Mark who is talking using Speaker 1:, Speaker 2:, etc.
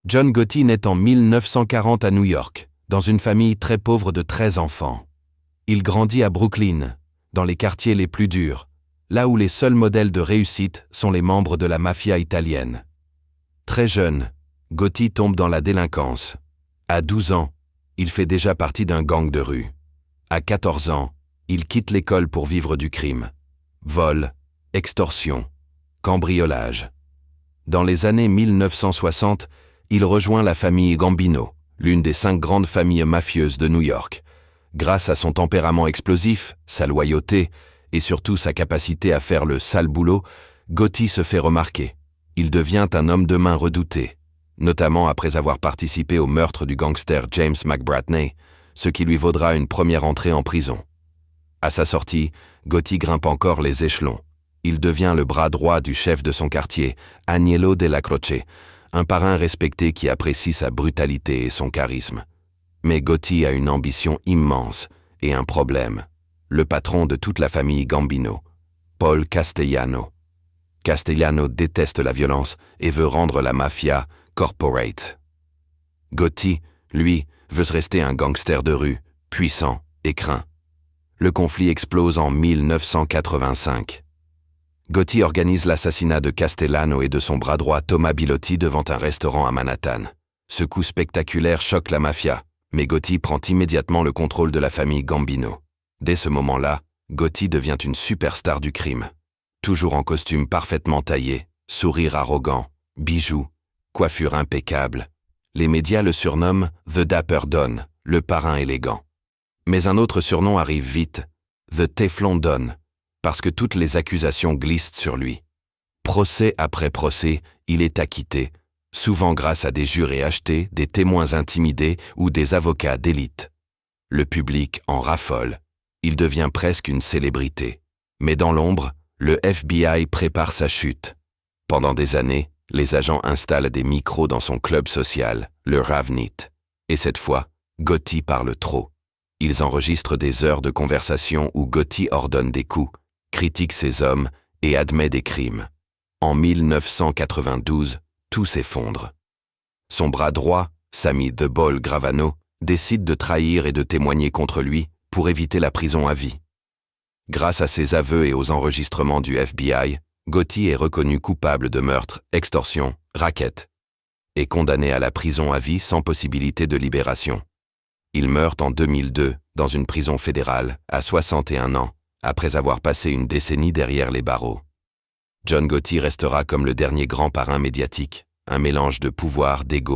Speaker 1: John Gotti naît en 1940 à New York, dans une famille très pauvre de 13 enfants. Il grandit à Brooklyn, dans les quartiers les plus durs, là où les seuls modèles de réussite sont les membres de la mafia italienne. Très jeune, Gotti tombe dans la délinquance. À 12 ans, il fait déjà partie d'un gang de rue. À 14 ans, il quitte l'école pour vivre du crime. Vol, extorsion, cambriolage. Dans les années 1960, il rejoint la famille Gambino, l'une des 5 grandes familles mafieuses de New York. Grâce à son tempérament explosif, sa loyauté et surtout sa capacité à faire le sale boulot, Gotti se fait remarquer. Il devient un homme de main redouté, notamment après avoir participé au meurtre du gangster James McBratney, ce qui lui vaudra une première entrée en prison. À sa sortie, Gotti grimpe encore les échelons. Il devient le bras droit du chef de son quartier, Agnello Della Croce, un parrain respecté qui apprécie sa brutalité et son charisme. Mais Gotti a une ambition immense et un problème. Le patron de toute la famille Gambino, Paul Castellano. Castellano déteste la violence et veut rendre la mafia corporate. Gotti, lui, veut rester un gangster de rue, puissant et craint. Le conflit explose en 1985. Gotti organise l'assassinat de Castellano et de son bras droit Thomas Bilotti devant un restaurant à Manhattan. Ce coup spectaculaire choque la mafia, mais Gotti prend immédiatement le contrôle de la famille Gambino. Dès ce moment-là, Gotti devient une superstar du crime. Toujours en costume parfaitement taillé, sourire arrogant, bijoux, coiffure impeccable. Les médias le surnomment The Dapper Don, le parrain élégant. Mais un autre surnom arrive vite, The Teflon Don, parce que toutes les accusations glissent sur lui. Procès après procès, il est acquitté, souvent grâce à des jurés achetés, des témoins intimidés ou des avocats d'élite. Le public en raffole. Il devient presque une célébrité. Mais dans l'ombre, le FBI prépare sa chute. Pendant des années, les agents installent des micros dans son club social, le Ravnit. Et cette fois, Gotti parle trop. Ils enregistrent des heures de conversation où Gotti ordonne des coups, critique ses hommes et admet des crimes. En 1992, tout s'effondre. Son bras droit, Sammy The Ball Gravano, décide de trahir et de témoigner contre lui pour éviter la prison à vie. Grâce à ses aveux et aux enregistrements du FBI, Gotti est reconnu coupable de meurtre, extorsion, racket et condamné à la prison à vie sans possibilité de libération. Il meurt en 2002 dans une prison fédérale à 61 ans, après avoir passé une décennie derrière les barreaux. John Gotti restera comme le dernier grand parrain médiatique, un mélange de pouvoir, d'ego